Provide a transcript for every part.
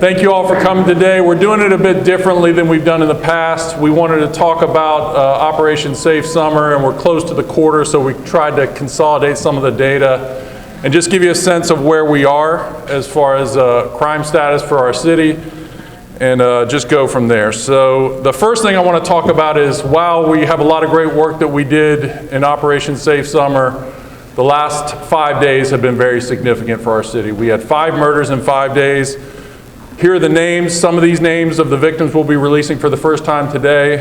Thank you all for coming today. We're doing it a bit differently than we've done in the past. We wanted to talk about Operation Safe Summer, and we're close to the quarter, so we tried to consolidate some of the data and just give you a sense of where we are as far as crime status for our city, and just go from there. So the first thing I want to talk about is, while we have a lot of great work that we did in Operation Safe Summer, the last 5 days have been very significant for our city. We had 5 murders in 5 days. Here are the names. Some of these names of the victims we'll be releasing for the first time today.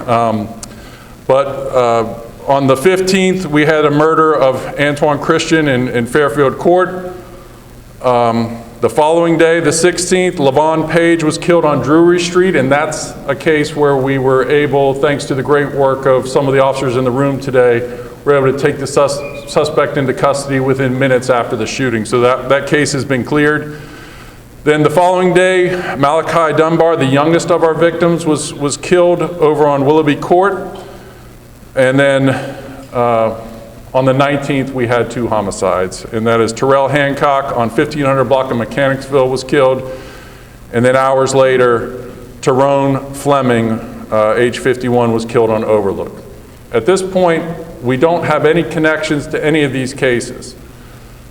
But on the 15th, we had a murder of Antoine Christian in Fairfield Court. The following day, the 16th, Lavon Page was killed on Drury Street, and that's a case where we were able, thanks to the great work of some of the officers in the room today, we were able to take the suspect into custody within minutes after the shooting. So that case has been cleared. Then the following day, Malachi Dunbar, the youngest of our victims, was killed over on Willoughby Court. And then on the 19th, we had 2 homicides, and that is Terrell Hancock on 1500 block of Mechanicsville was killed, and then hours later, Tyrone Fleming, age 51, was killed on Overlook. At this point, we don't have any connections to any of these cases.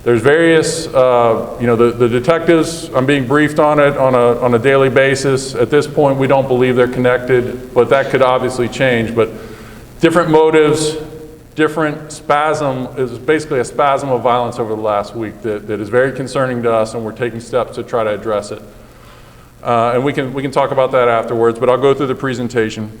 There's various, the detectives, I'm being briefed on it on a daily basis. At this point, we don't believe they're connected, but that could obviously change. But different motives, different spasm, is basically a spasm of violence over the last week that is very concerning to us, and we're taking steps to try to address it. And we can talk about that afterwards, but I'll go through the presentation.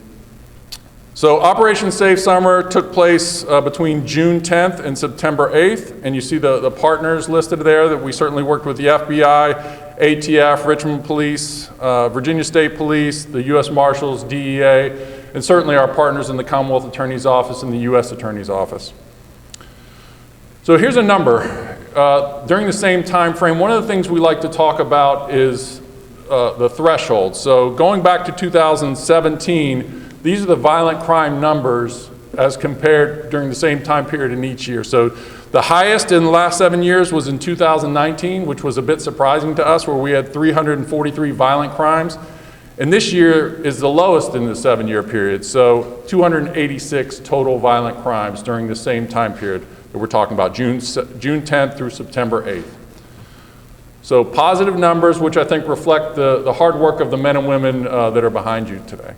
So Operation Safe Summer took place between June 10th and September 8th, and you see the partners listed there that we certainly worked with: the FBI, ATF, Richmond Police, Virginia State Police, the U.S. Marshals, DEA, and certainly our partners in the Commonwealth Attorney's Office and the U.S. Attorney's Office. So here's a number. During the same time frame, one of the things we like to talk about is the threshold. So going back to 2017, these are the violent crime numbers as compared during the same time period in each year. So the highest in the last 7 years was in 2019, which was a bit surprising to us, where we had 343 violent crimes. And this year is the lowest in the 7-year period. So 286 total violent crimes during the same time period that we're talking about, June 10th through September 8th. So positive numbers, which I think reflect the hard work of the men and women that are behind you today.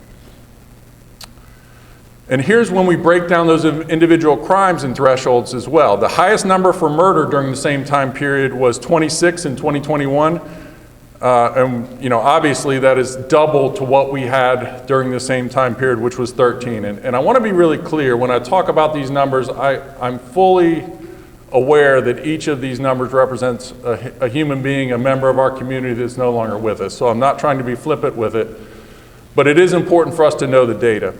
And here's when we break down those individual crimes and thresholds as well. The highest number for murder during the same time period was 26 in 2021. And obviously that is double to what we had during the same time period, which was 13. And I want to be really clear, when I talk about these numbers, I'm fully aware that each of these numbers represents a human being, a member of our community that's no longer with us. So I'm not trying to be flippant with it, but it is important for us to know the data.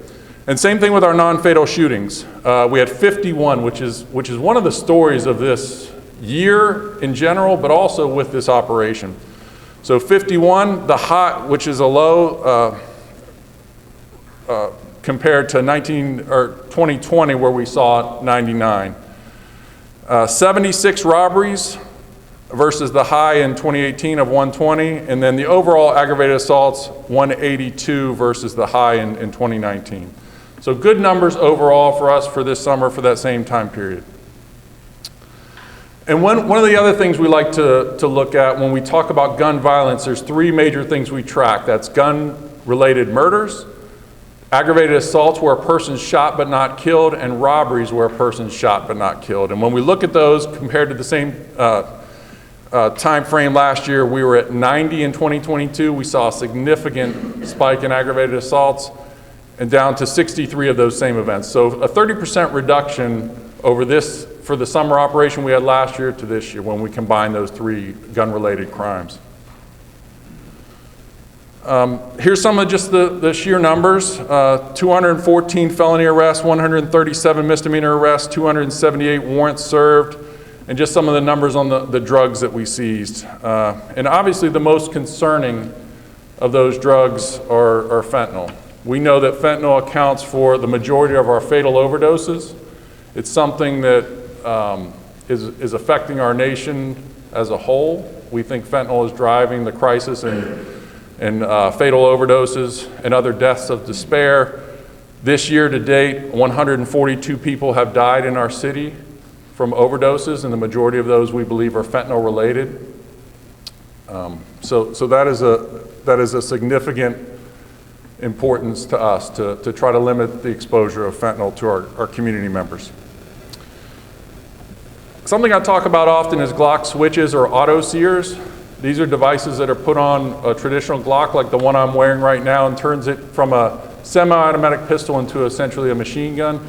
And same thing with our non-fatal shootings. We had 51, which is one of the stories of this year in general, but also with this operation. So 51, the high, which is a low compared to 2020, where we saw 99. 76 robberies versus the high in 2018 of 120, and then the overall aggravated assaults, 182 versus the high in 2019. So good numbers overall for us for this summer for that same time period. And one of the other things we like to look at when we talk about gun violence, there's 3 major things we track. That's gun-related murders, aggravated assaults where a person's shot but not killed, and robberies where a person's shot but not killed. And when we look at those compared to the same time frame last year, we were at 90 in 2022. We saw a significant spike in aggravated assaults, and down to 63 of those same events. So a 30% reduction over this for the summer operation we had last year to this year when we combine those 3 gun-related crimes. Here's some of just the sheer numbers. 214 felony arrests, 137 misdemeanor arrests, 278 warrants served, and just some of the numbers on the drugs that we seized. And obviously the most concerning of those drugs are fentanyl. We know that fentanyl accounts for the majority of our fatal overdoses. It's something that is affecting our nation as a whole. We think fentanyl is driving the crisis in and fatal overdoses and other deaths of despair. This year to date, 142 people have died in our city from overdoses, and the majority of those we believe are fentanyl related. So that is a significant importance to us to try to limit the exposure of fentanyl to our community members. Something I talk about often is Glock switches or auto sears. These are devices that are put on a traditional Glock like the one I'm wearing right now and turns it from a semi-automatic pistol into essentially a machine gun.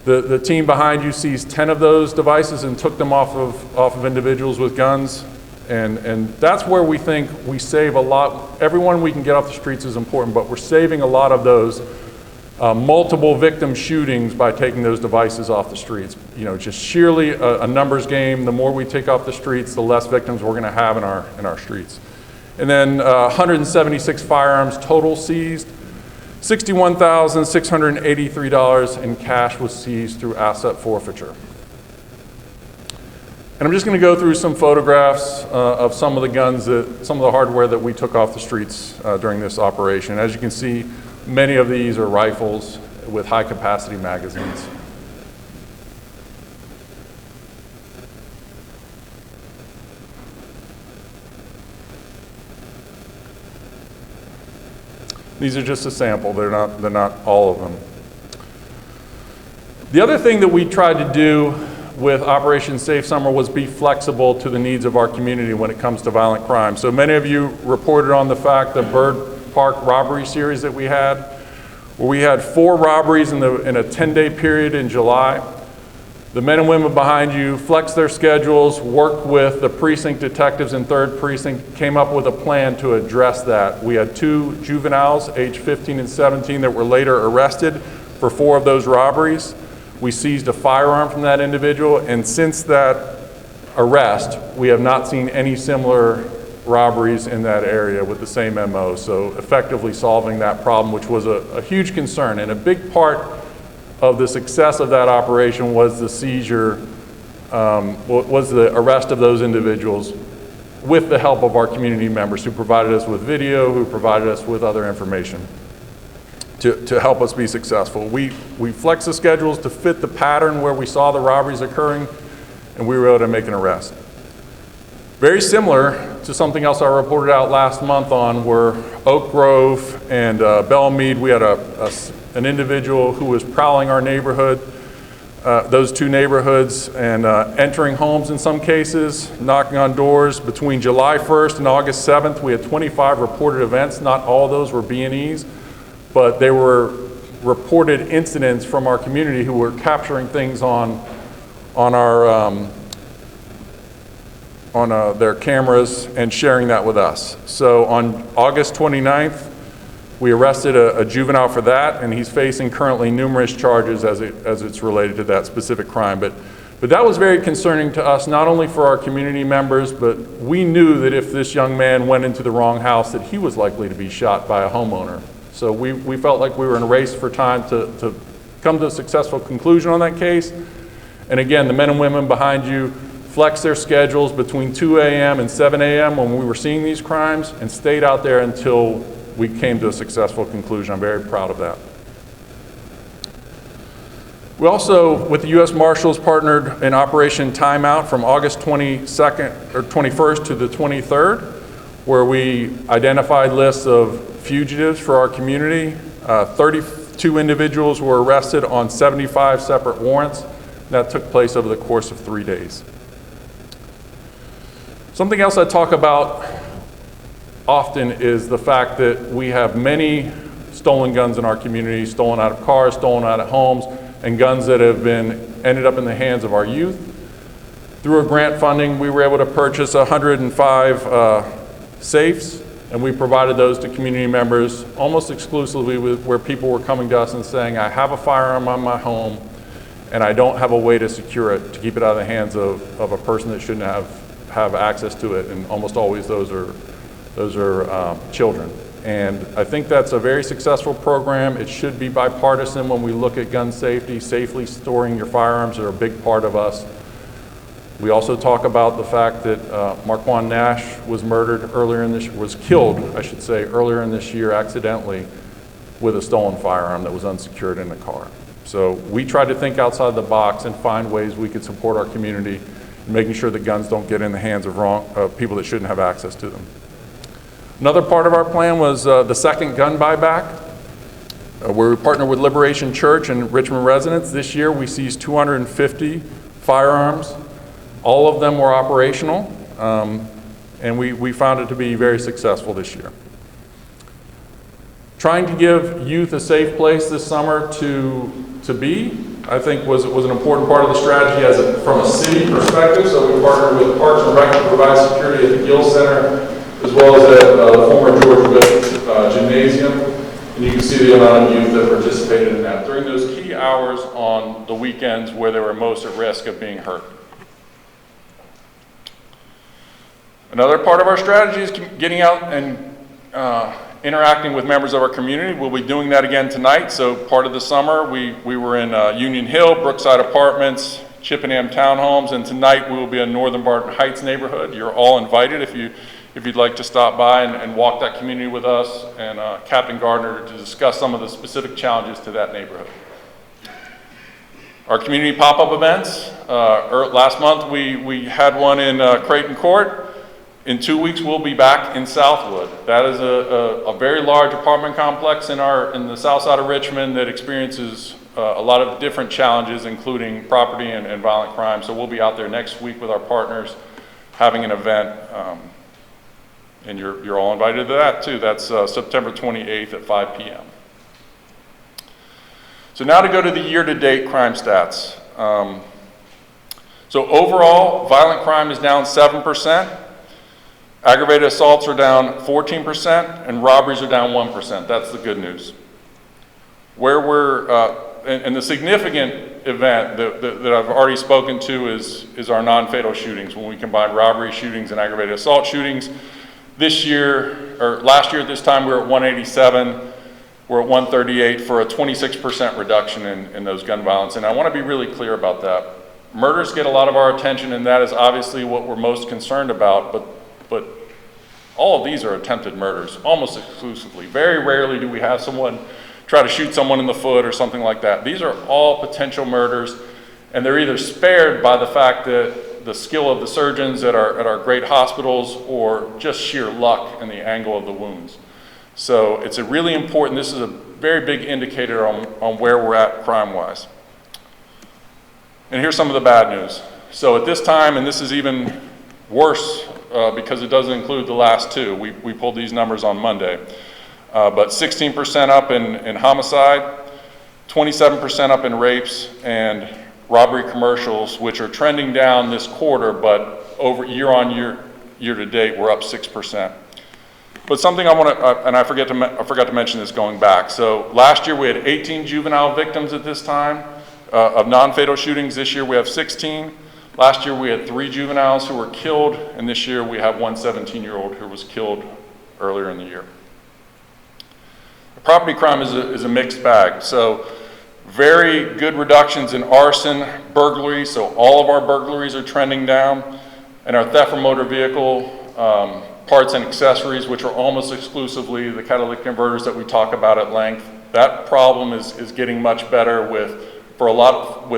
The team behind you sees 10 of those devices and took them off of individuals with guns. And that's where we think we save a lot. Everyone we can get off the streets is important, but we're saving a lot of those multiple victim shootings by taking those devices off the streets. You know, just sheerly a numbers game. The more we take off the streets, the less victims we're going to have in our streets. And then 176 firearms total seized. $61,683 in cash was seized through asset forfeiture. And I'm just going to go through some photographs of some of the guns, some of the hardware that we took off the streets during this operation. As you can see, many of these are rifles with high capacity magazines. These are just a sample, they're not all of them. The other thing that we tried to do with Operation Safe Summer was be flexible to the needs of our community when it comes to violent crime. So many of you reported on the fact the Bird Park robbery series that we had, where we had 4 robberies in a 10-day period in July. The men and women behind you flexed their schedules, worked with the precinct detectives in 3rd Precinct, came up with a plan to address that. We had 2 juveniles, aged 15 and 17, that were later arrested for 4 of those robberies. We seized a firearm from that individual, and since that arrest, we have not seen any similar robberies in that area with the same MO. So effectively solving that problem, which was a huge concern, and a big part of the success of that operation was the seizure, was the arrest of those individuals with the help of our community members who provided us with video, who provided us with other information to help us be successful. We flexed the schedules to fit the pattern where we saw the robberies occurring, and we were able to make an arrest. Very similar to something else I reported out last month on were Oak Grove and Belmead. We had an individual who was prowling our neighborhood, those 2 neighborhoods, and entering homes in some cases, knocking on doors. Between July 1st and August 7th, we had 25 reported events. Not all of those were B&Es, but they were reported incidents from our community who were capturing things on their cameras and sharing that with us. So on August 29th, we arrested a juvenile for that, and he's facing currently numerous charges as it's related to that specific crime. But that was very concerning to us, not only for our community members, but we knew that if this young man went into the wrong house, that he was likely to be shot by a homeowner. So we felt like we were in a race for time to come to a successful conclusion on that case. And again, the men and women behind you flexed their schedules between 2 a.m. and 7 a.m. when we were seeing these crimes and stayed out there until we came to a successful conclusion. I'm very proud of that. We also, with the U.S. Marshals, partnered in Operation Timeout from August 21st to the 23rd, where we identified lists of fugitives for our community. 32 individuals were arrested on 75 separate warrants. That took place over the course of 3 days. Something else I talk about often is the fact that we have many stolen guns in our community, stolen out of cars, stolen out of homes, and guns that have ended up in the hands of our youth. Through a grant funding, we were able to purchase 105 safes, and we provided those to community members almost exclusively where people were coming to us and saying, I have a firearm on my home, and I don't have a way to secure it, to keep it out of the hands of a person that shouldn't have access to it, and almost always those are children. And I think that's a very successful program. It should be bipartisan when we look at gun safety. Safely storing your firearms are a big part of us We also talk about the fact that Marquand Nash was killed, I should say, earlier in this year accidentally with a stolen firearm that was unsecured in the car. So we try to think outside the box and find ways we could support our community, making sure that guns don't get in the hands of people that shouldn't have access to them. Another part of our plan was the second gun buyback, where we partner with Liberation Church and Richmond residents. This year we seized 250 firearms. All of them were operational, and we found it to be very successful this year. Trying to give youth a safe place this summer to be, I think was an important part of the strategy from a city perspective. So we partnered with Parks and Rec to provide security at the Gill Center, as well as at the former George Witt Gymnasium. And you can see the amount of youth that participated in that during those key hours on the weekends where they were most at risk of being hurt. Another part of our strategy is getting out and interacting with members of our community. We'll be doing that again tonight. So part of the summer, we were in Union Hill, Brookside Apartments, Chippenham Townhomes, and tonight we will be in Northern Barton Heights neighborhood. You're all invited if you'd like to stop by and walk that community with us and Captain Gardner to discuss some of the specific challenges to that neighborhood. Our community pop-up events, last month we had one in Creighton Court. In 2 weeks, we'll be back in Southwood. That is a very large apartment complex in the south side of Richmond that experiences a lot of different challenges, including property and violent crime. So we'll be out there next week with our partners having an event, and you're all invited to that too. That's September 28th at 5 p.m. So now to go to the year-to-date crime stats. So overall, violent crime is down 7%. Aggravated assaults are down 14%, and robberies are down 1%. That's the good news. Where and the significant event that I've already spoken to is our non-fatal shootings. When we combine robbery shootings and aggravated assault shootings, last year at this time, we were at 187. We're at 138 for a 26% reduction in those gun violence. And I want to be really clear about that. Murders get a lot of our attention, and that is obviously what we're most concerned about, but all of these are attempted murders, almost exclusively. Very rarely do we have someone try to shoot someone in the foot or something like that. These are all potential murders, and they're either spared by the fact that the skill of the surgeons at our great hospitals or just sheer luck in the angle of the wounds. So it's a really important, this is a very big indicator on where we're at crime-wise. And here's some of the bad news. So at this time, and this is even worse because it doesn't include the last two. We pulled these numbers on Monday. But 16% up in homicide, 27% up in rapes, and robbery commercials, which are trending down this quarter, but over year to date, we're up 6%. But something I want to, and I forgot to mention this going back. So last year we had 18 juvenile victims at this time of non-fatal shootings. This year we have 16. Last year we had 3 juveniles who were killed, and this year we have one 17-year-old who was killed earlier in the year. Property crime is a mixed bag. So very good reductions in arson, burglary, so all of our burglaries are trending down, and our theft from motor vehicle parts and accessories, which are almost exclusively the catalytic converters that we talk about at length. That problem is getting much better with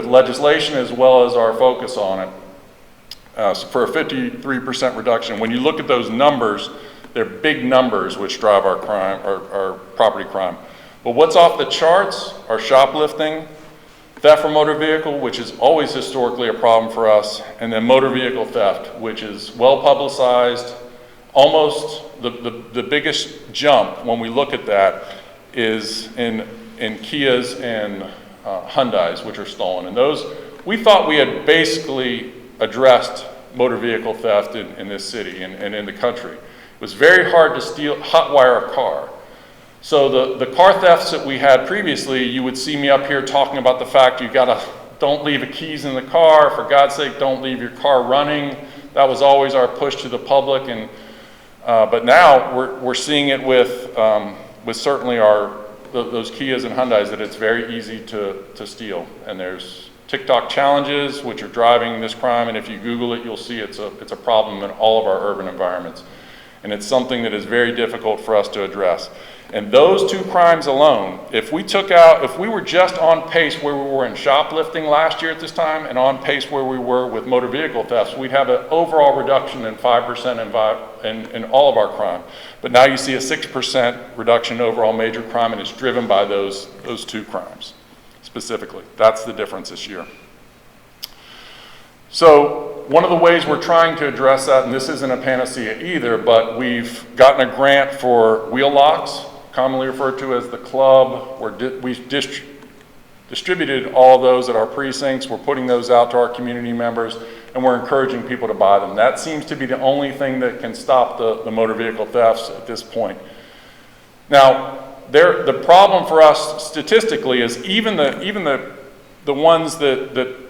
legislation as well as our focus on it. So for a 53% reduction, when you look at those numbers, they're big numbers which drive our crime, our property crime. But what's off the charts are shoplifting, theft from motor vehicle, which is always historically a problem for us, and then motor vehicle theft, which is well publicized. Almost the biggest jump when we look at that is in Kias and Hyundais, which are stolen. And those, we thought we had basically addressed motor vehicle theft in this city and in the country. It was very hard to hotwire a car. So the car thefts that we had previously, you would see me up here talking about the fact don't leave the keys in the car, for God's sake, don't leave your car running. That was always our push to the public, and but now we're seeing it with certainly those Kias and Hyundais that it's very easy to steal, and there's TikTok challenges, which are driving this crime, and if you Google it, you'll see it's a problem in all of our urban environments. And it's something that is very difficult for us to address. And those two crimes alone, if we were just on pace where we were in shoplifting last year at this time and on pace where we were with motor vehicle thefts, we'd have an overall reduction in 5% in all of our crime. But now you see a 6% reduction in overall major crime, and it's driven by those two crimes specifically. That's the difference this year. So one of the ways we're trying to address that, and this isn't a panacea either, but we've gotten a grant for wheel locks, commonly referred to as the club. We've distributed all those at our precincts. We're putting those out to our community members, and we're encouraging people to buy them. That seems to be the only thing that can stop the motor vehicle thefts at this point. Now, the problem for us statistically is even the ones that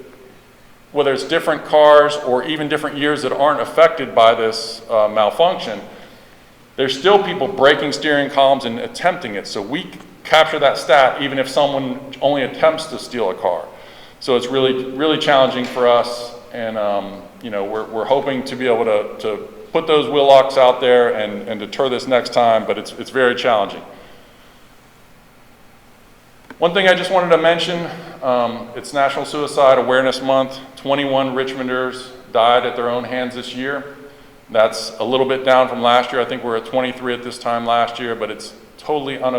whether it's different cars or even different years that aren't affected by this malfunction, there's still people breaking steering columns and attempting it. So we capture that stat even if someone only attempts to steal a car. So it's really, really challenging for us, and we're hoping to be able to put those wheel locks out there and deter this next time, but it's very challenging. One thing I just wanted to mention, it's National Suicide Awareness Month. 21 Richmonders died at their own hands this year. That's a little bit down from last year. I think we're at 23 at this time last year, but it's totally an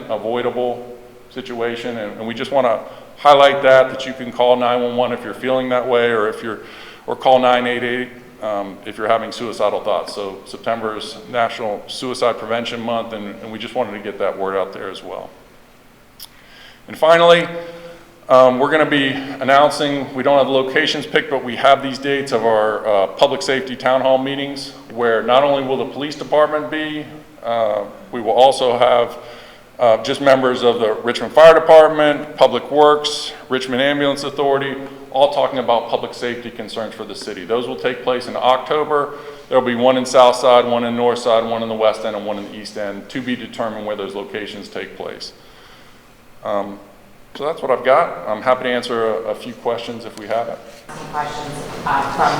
avoidable situation, and we just want to highlight that you can call 911 if you're feeling that way, or call 988 if you're having suicidal thoughts. So September is National Suicide Prevention Month, and we just wanted to get that word out there as well. And finally, we're going to be announcing, we don't have the locations picked, but we have these dates of our public safety town hall meetings, where not only will the police department be, we will also have just members of the Richmond Fire Department, Public Works, Richmond Ambulance Authority, all talking about public safety concerns for the city. Those will take place in October. There'll be one in South Side, one in North Side, one in the West End, and one in the East End, to be determined where those locations take place. So that's what I've got. I'm happy to answer a few questions if we have it. Some questions from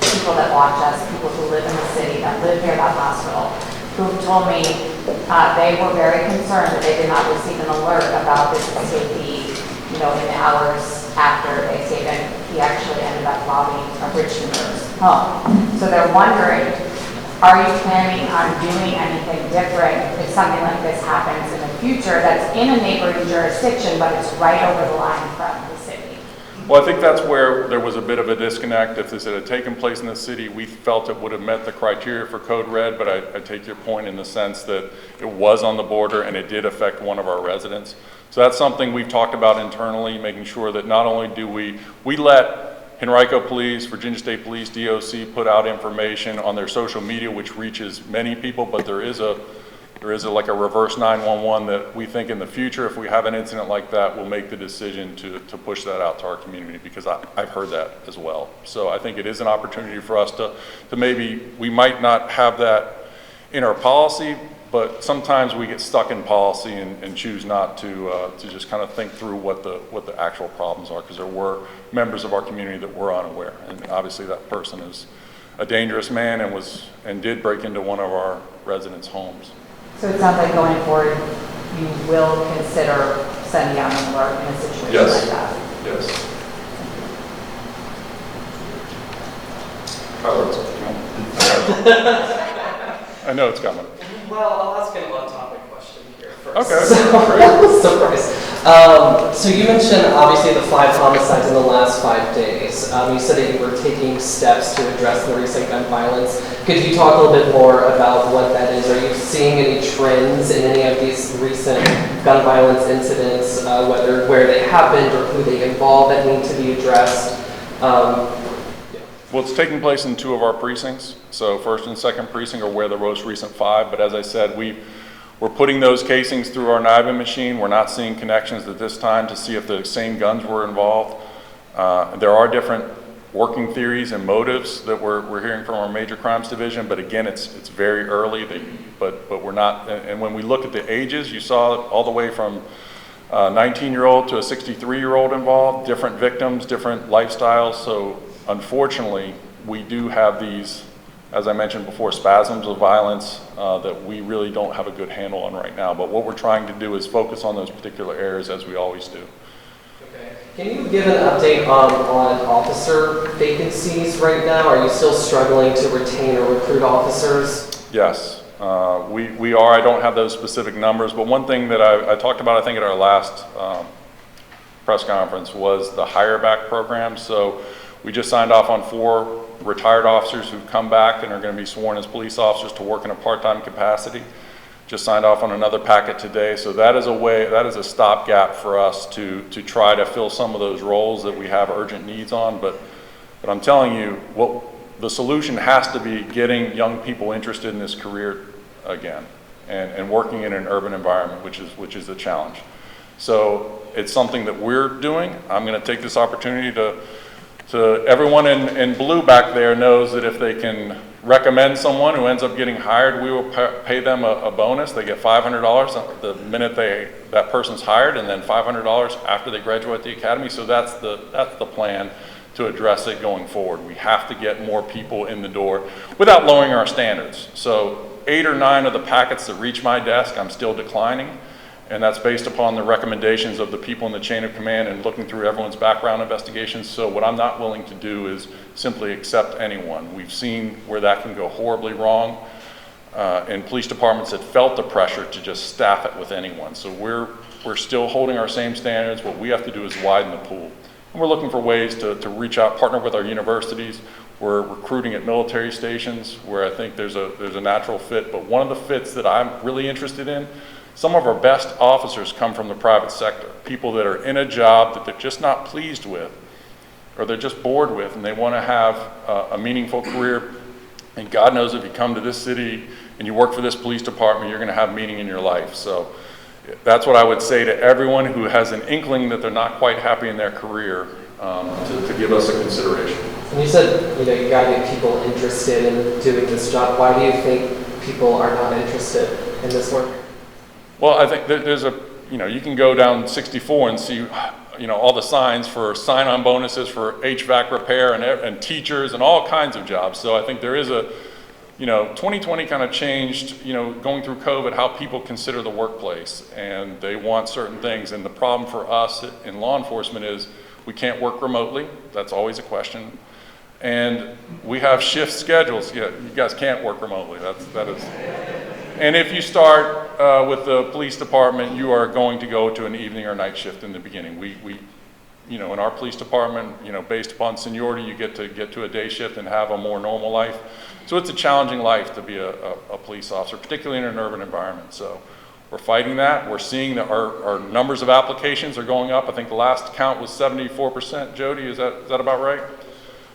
people that watch us, people who live in the city, that live near that hospital, who told me they were very concerned that they did not receive an alert about this safety, in the hours after they stayed in. He actually ended up robbing a Richmonder's home. So they're wondering, are you planning on doing anything different if something like this happens in the future that's in a neighboring jurisdiction, but it's right over the line from the city? Well, I think that's where there was a bit of a disconnect. If this had taken place in the city, we felt it would have met the criteria for Code Red, but I take your point in the sense that it was on the border and it did affect one of our residents. So that's something we've talked about internally, making sure that not only do we let Henrico Police, Virginia State Police, DOC put out information on their social media, which reaches many people, but there is like a reverse 911 that we think in the future, if we have an incident like that, we'll make the decision to push that out to our community, because I've heard that as well. So I think it is an opportunity for us to maybe, we might not have that in our policy, but sometimes we get stuck in policy and choose not to just kind of think through what the actual problems are, because there were members of our community that were unaware, and obviously that person is a dangerous man and did break into one of our residents' homes. So it sounds like going forward, you will consider sending out an alert in a situation like that. Yes. I know it's coming. Well, I'll ask an on-topic question here first. Okay. Surprise. So you mentioned obviously the 5 homicides in the last 5 days. You said that you were taking steps to address the recent gun violence. Could you talk a little bit more about what that is? Are you seeing any trends in any of these recent gun violence incidents, whether where they happened or who they involve, that need to be addressed? Well, it's taking place in 2 of our precincts. So 1st and 2nd precinct are where the most recent 5. But as I said, we're putting those casings through our NIBIN machine. We're not seeing connections at this time to see if the same guns were involved. There are different working theories and motives that we're hearing from our major crimes division. But again, it's very early. But we're not. And when we look at the ages, you saw all the way from 19-year-old to a 63-year-old involved, different victims, different lifestyles. So unfortunately, we do have these, as I mentioned before, spasms of violence that we really don't have a good handle on right now. But what we're trying to do is focus on those particular areas as we always do. Okay. Can you give an update on officer vacancies right now? Are you still struggling to retain or recruit officers? Yes. We are. I don't have those specific numbers, but one thing that I talked about, I think at our last press conference, was the hire back program. So we just signed off on 4 retired officers who've come back and are going to be sworn as police officers to work in a part-time capacity. Just signed off on another packet today. So that is a stopgap for us to try to fill some of those roles that we have urgent needs on. But I'm telling you, the solution has to be getting young people interested in this career again, and working in an urban environment, which is a challenge. So it's something that we're doing. I'm going to take this opportunity to everyone in blue back there knows that if they can recommend someone who ends up getting hired, we will pay them a bonus. They get $500 the minute that person's hired, and then $500 after they graduate the academy. So that's the plan to address it going forward. We have to get more people in the door without lowering our standards. So 8 or 9 of the packets that reach my desk, I'm still declining. And that's based upon the recommendations of the people in the chain of command and looking through everyone's background investigations. So what I'm not willing to do is simply accept anyone. We've seen where that can go horribly wrong. And police departments have felt the pressure to just staff it with anyone. So we're still holding our same standards. What we have to do is widen the pool. And we're looking for ways to reach out, partner with our universities. We're recruiting at military stations where I think there's a natural fit. But one of the fits that I'm really interested in, some of our best officers come from the private sector, people that are in a job that they're just not pleased with, or they're just bored with, and they want to have a meaningful career. And God knows if you come to this city and you work for this police department, you're going to have meaning in your life. So that's what I would say to everyone who has an inkling that they're not quite happy in their career, to give us a consideration. And you said, you got to get people interested in doing this job. Why do you think people are not interested in this work? Well, I think there's you can go down 64 and see, all the signs for sign-on bonuses for HVAC repair and teachers and all kinds of jobs. So I think there is 2020 kind of changed, going through COVID, how people consider the workplace, and they want certain things. And the problem for us in law enforcement is we can't work remotely. That's always a question. And we have shift schedules. Yeah, you guys can't work remotely. That is. And if you start with the police department, you are going to go to an evening or night shift in the beginning. We in our police department, based upon seniority, you get to a day shift and have a more normal life. So it's a challenging life to be a police officer, particularly in an urban environment. So we're fighting that. We're seeing that our numbers of applications are going up. I think the last count was 74%. Jody, is that about right?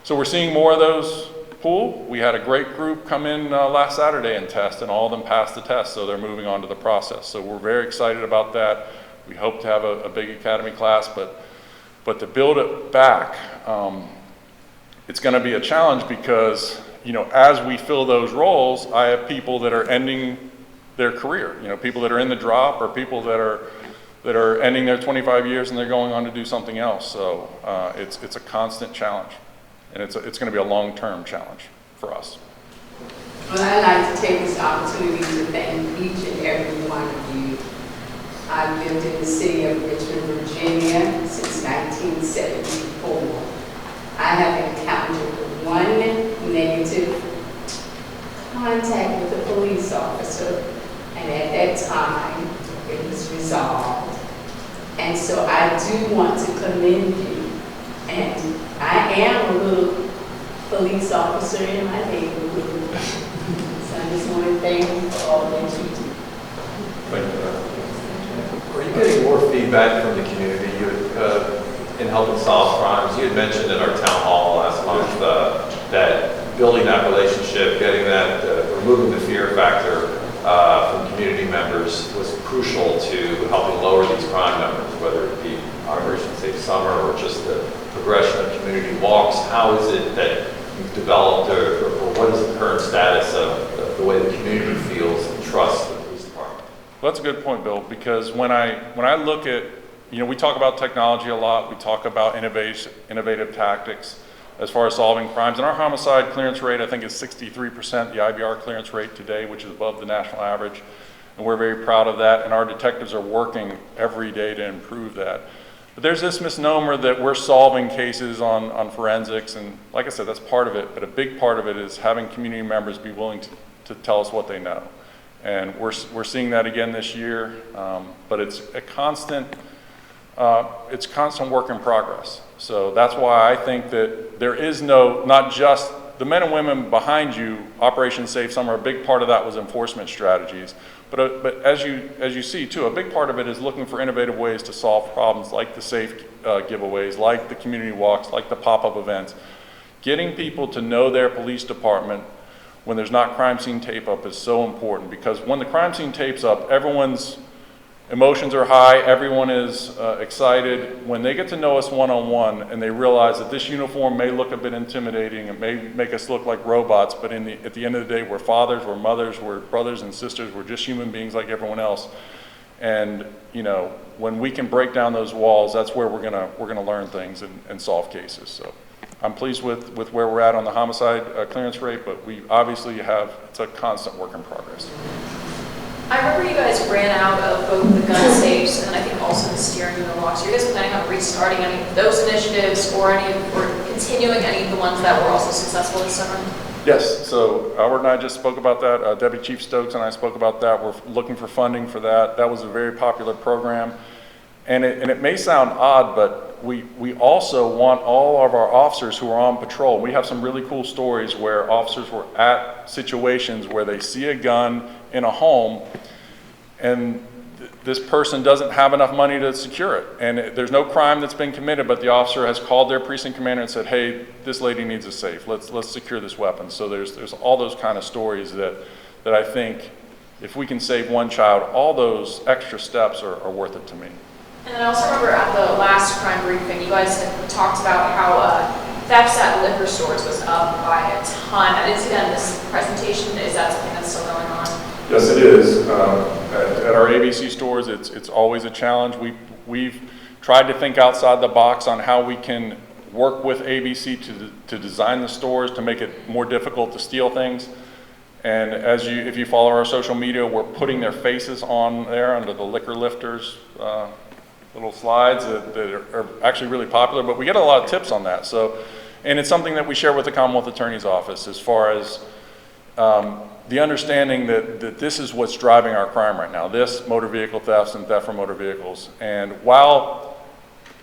So we're seeing more of those pool. We had a great group come in last Saturday and test, and all of them passed the test, so they're moving on to the process. So we're very excited about that. We hope to have a big academy class, but to build it back, it's going to be a challenge because, as we fill those roles, I have people that are ending their career, people that are in the drop, or people that are ending their 25 years and they're going on to do something else. So it's a constant challenge. And it's going to be a long-term challenge for us. Well, I'd like to take this opportunity to thank each and every one of you. I've lived in the city of Richmond, Virginia since 1974. I have encountered one negative contact with a police officer, and at that time, it was resolved. And so I do want to commend you. And I am a little police officer in my neighborhood. So I just want to thank you for all that you do. Thank you. Are you getting more feedback from the community in helping solve crimes? You had mentioned at our town hall last month that building that relationship, getting that, removing the fear factor from community members was crucial to helping lower these crime numbers, whether it be Operation Safe Summer or just the progression of community walks. How is it that you've developed, or what is the current status of the way the community feels and trusts the police department? Well, that's a good point, Bill, because when I look at you know, we talk about technology a lot. We talk about innovative tactics as far as solving crimes. And our homicide clearance rate, I think, is 63%, the IBR clearance rate today, which is above the national average. And we're very proud of that. And our detectives are working every day to improve that. But there's this misnomer that we're solving cases on forensics. And like I said, that's part of it. But a big part of it is having community members be willing to tell us what they know. And we're seeing that again this year. But it's a constant work in progress. So that's why I think that there is not just the men and women behind you, Operation Safe Summer, a big part of that was enforcement strategies. But as you see too, a big part of it is looking for innovative ways to solve problems like the safe giveaways, like the community walks, like the pop-up events. Getting people to know their police department when there's not crime scene tape up is so important, because when the crime scene tape's up, everyone's emotions are high, everyone is excited. When they get to know us one-on-one and they realize that this uniform may look a bit intimidating, it may make us look like robots, but at the end of the day, we're fathers, we're mothers, we're brothers and sisters, we're just human beings like everyone else. And you know, when we can break down those walls, that's where we're gonna learn things and solve cases. So I'm pleased with where we're at on the homicide clearance rate, but we obviously it's a constant work in progress. I remember you guys ran out of both the gun safes and I think also the steering wheel locks. Are you guys planning on restarting any of those initiatives or continuing any of the ones that were also successful this summer? Yes, so Albert and I just spoke about that. Deputy Chief Stokes and I spoke about that. We're looking for funding for that. That was a very popular program. And it may sound odd, but we also want all of our officers who are on patrol. We have some really cool stories where officers were at situations where they see a gun in a home and this person doesn't have enough money to secure it. And there's no crime that's been committed, but the officer has called their precinct commander and said, hey, this lady needs a safe. Let's secure this weapon. So there's all those kind of stories that I think if we can save one child, all those extra steps are worth it to me. And then I also remember at the last crime briefing, you guys had talked about how thefts at liquor stores was up by a ton. I didn't see that in this presentation. Is that something that's still going on? Yes, it is. At our ABC stores, it's always a challenge. We've tried to think outside the box on how we can work with ABC to design the stores to make it more difficult to steal things. And if you follow our social media, we're putting their faces on there under the liquor lifters little slides that are actually really popular, but we get a lot of tips on that. So, and it's something that we share with the Commonwealth Attorney's Office as far as the understanding that this is what's driving our crime right now, this motor vehicle thefts and theft from motor vehicles. And while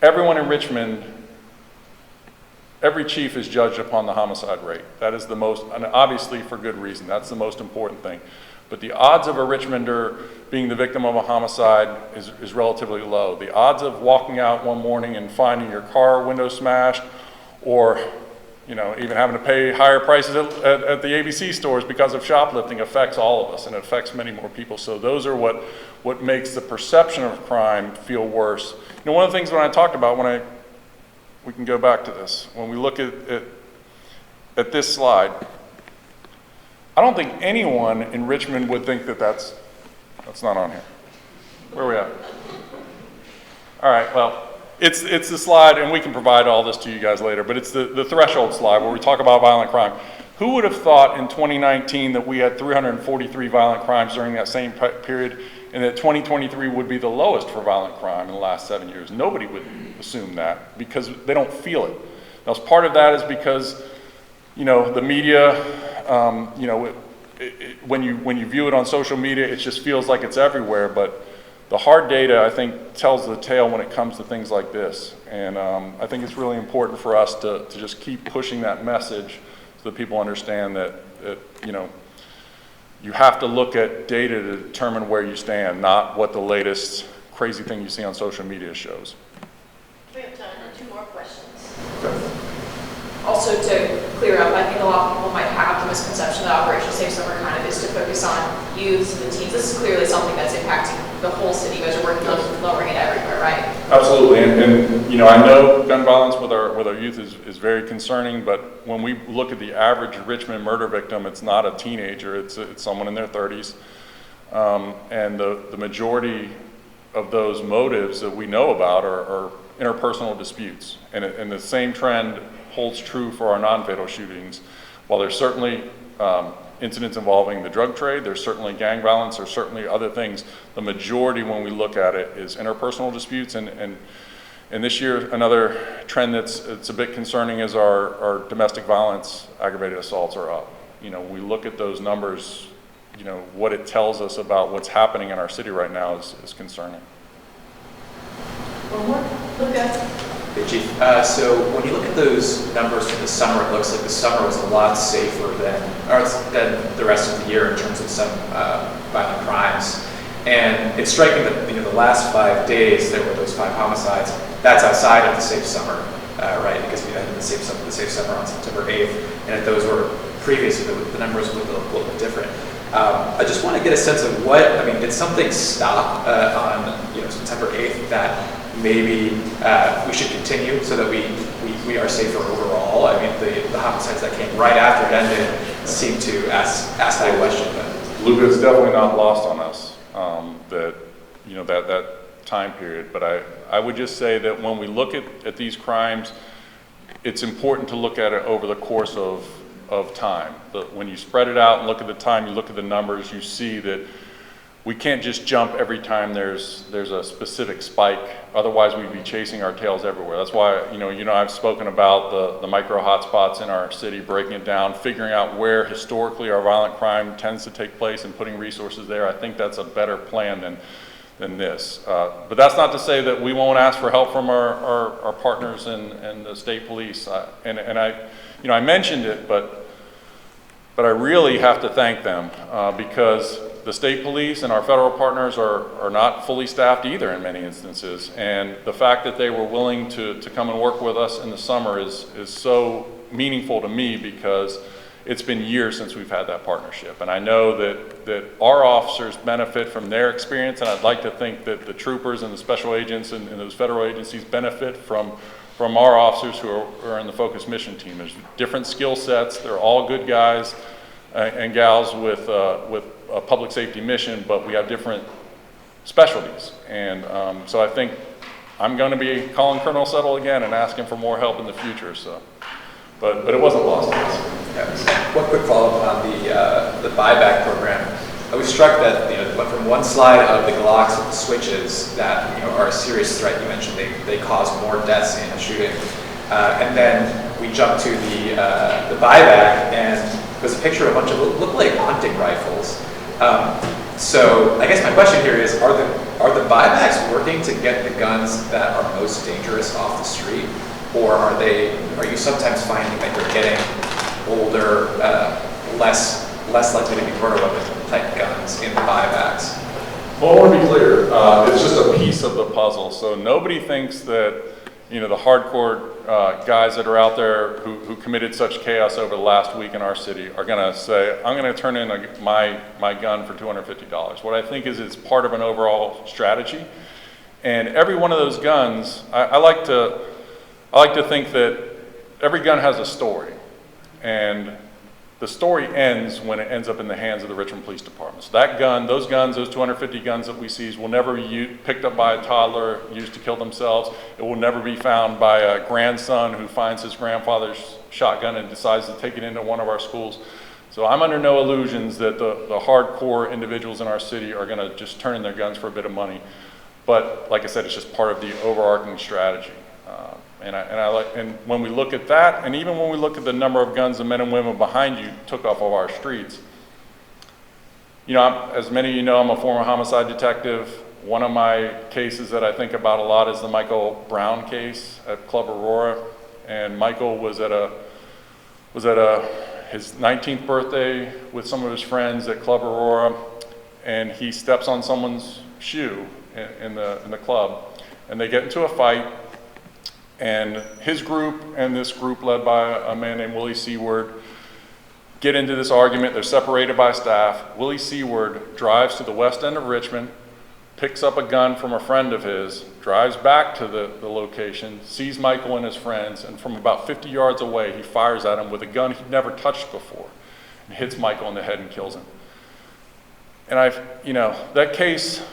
everyone in Richmond, every chief is judged upon the homicide rate. That is the most, and obviously for good reason, that's the most important thing. But the odds of a Richmonder being the victim of a homicide is relatively low. The odds of walking out one morning and finding your car window smashed, or even having to pay higher prices at the ABC stores because of shoplifting affects all of us, and it affects many more people. So those are what makes the perception of crime feel worse. One of the things when I talked about, we can go back to this, when we look at this slide, I don't think anyone in Richmond would think that's not on here. Where are we at? All right, well, it's the slide, and we can provide all this to you guys later, but it's the threshold slide where we talk about violent crime. Who would have thought in 2019 that we had 343 violent crimes during that same period, and that 2023 would be the lowest for violent crime in the last 7 years? Nobody would assume that because they don't feel it. Now, part of that is because, the media, when you view it on social media, it just feels like it's everywhere, but the hard data, I think, tells the tale when it comes to things like this. And I think it's really important for us to just keep pushing that message so that people understand that you have to look at data to determine where you stand, not what the latest crazy thing you see on social media shows. We have time for 2 more questions. Okay. Also, to clear up, I think a lot of people might have the misconception that Operation Safe Summer kind of is to focus on youths and teens. This is clearly something that's impacting the whole city. You guys are working on lowering it everywhere, right? Absolutely, and I know gun violence with our youth is very concerning, but when we look at the average Richmond murder victim, it's not a teenager, it's someone in their 30s. And the majority of those motives that we know about are interpersonal disputes. And the same trend holds true for our non-fatal shootings. While there's certainly incidents involving the drug trade, there's certainly gang violence, there's certainly other things, the majority when we look at it is interpersonal disputes. And this year, another trend it's a bit concerning is our domestic violence aggravated assaults are up. You know, we look at those numbers, you know, what it tells us about what's happening in our city right now is concerning. Hey, Chief. So when you look at those numbers for the summer, it looks like the summer was a lot safer than the rest of the year in terms of some violent crimes. And it's striking that, you know, the last 5 days there were those 5 homicides. That's outside of the safe summer, right? Because we had the safe summer on September 8th, and if those were previously, the numbers would look a little bit different. I just want to get a sense of did something stop on September 8th that maybe we should continue so that we are safer overall? I mean, the homicides that came right after it ended seem to ask that question. But Luca, it's definitely not lost on us that time period. But I would just say that when we look at these crimes, it's important to look at it over the course of time. When you spread it out and look at the time, you look at the numbers, you see that we can't just jump every time there's a specific spike. Otherwise, we'd be chasing our tails everywhere. That's why I've spoken about the micro hotspots in our city, breaking it down, figuring out where historically our violent crime tends to take place, and putting resources there. I think that's a better plan than this. But that's not to say that we won't ask for help from our partners and the state police. And I mentioned it, but I really have to thank them because the state police and our federal partners are not fully staffed either in many instances. And the fact that they were willing to come and work with us in the summer is so meaningful to me because it's been years since we've had that partnership. And I know that our officers benefit from their experience, and I'd like to think that the troopers and the special agents and those federal agencies benefit from our officers who are in the focused mission team. There's different skill sets. They're all good guys and gals with a public safety mission, but we have different specialties. And so I think I'm going to be calling Colonel Settle again and asking for more help in the future. So, but it wasn't lost on us. yeah, one quick follow-up on the buyback program. I was struck that from one slide of the Glocks with the switches that are a serious threat. You mentioned they cause more deaths in a shooting, and then we jumped to the buyback, and there's a picture of a bunch of look like hunting rifles. So I guess my question here is: are the buybacks working to get the guns that are most dangerous off the street, or are you sometimes finding that you're getting older, less likely to be murder weapon type guns in the buybacks? Well, I want to be clear. It's just a piece of the puzzle. So nobody thinks that the hardcore guys that are out there who committed such chaos over the last week in our city are going to say, I'm going to turn in my gun for $250. What I think is it's part of an overall strategy. And every one of those guns, I like to think that every gun has a story. And the story ends when it ends up in the hands of the Richmond Police Department. So that gun, those 250 guns that we seize will never be picked up by a toddler used to kill themselves. It will never be found by a grandson who finds his grandfather's shotgun and decides to take it into one of our schools. So I'm under no illusions that the hardcore individuals in our city are going to just turn in their guns for a bit of money. But like I said, it's just part of the overarching strategy. And when we look at that, and even when we look at the number of guns the men and women behind you took off of our streets, as many of you know, I'm a former homicide detective. One of my cases that I think about a lot is the Michael Brown case at Club Aurora. And Michael was at his 19th birthday with some of his friends at Club Aurora, and he steps on someone's shoe in the club, and they get into a fight. And his group and this group led by a man named Willie Seward get into this argument. They're separated by staff. Willie Seward drives to the west end of Richmond, picks up a gun from a friend of his, drives back to the location, sees Michael and his friends, and from about 50 yards away, he fires at him with a gun he'd never touched before and hits Michael in the head and kills him. And that case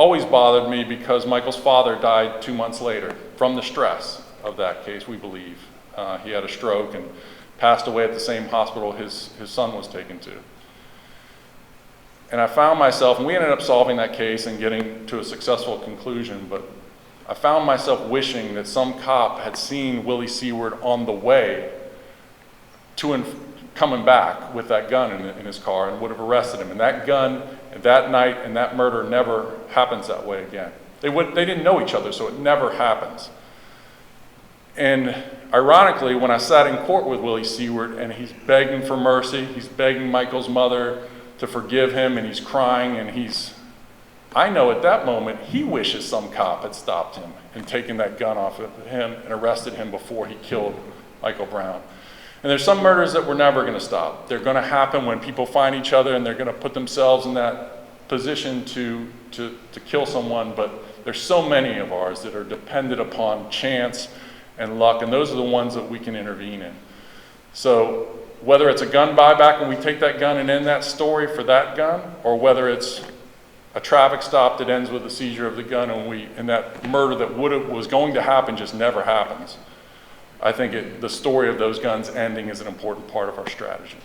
always bothered me because Michael's father died 2 months later from the stress of that case, we believe. He had a stroke and passed away at the same hospital his son was taken to. And I found myself, and we ended up solving that case and getting to a successful conclusion, but I found myself wishing that some cop had seen Willie Seward on the way to and coming back with that gun in his car and would have arrested him. And that gun, and that night, and that murder never happens that way again. They didn't know each other, so it never happens. And ironically, when I sat in court with Willie Seward and he's begging for mercy, he's begging Michael's mother to forgive him, and he's crying, and I know at that moment he wishes some cop had stopped him and taken that gun off of him and arrested him before he killed Michael Brown. And there's some murders that we're never going to stop. They're going to happen when people find each other and they're going to put themselves in that position to kill someone, but there's so many of ours that are dependent upon chance and luck, and those are the ones that we can intervene in. So whether it's a gun buyback and we take that gun and end that story for that gun, or whether it's a traffic stop that ends with the seizure of the gun and that murder that was going to happen just never happens, I think the story of those guns ending is an important part of our strategy.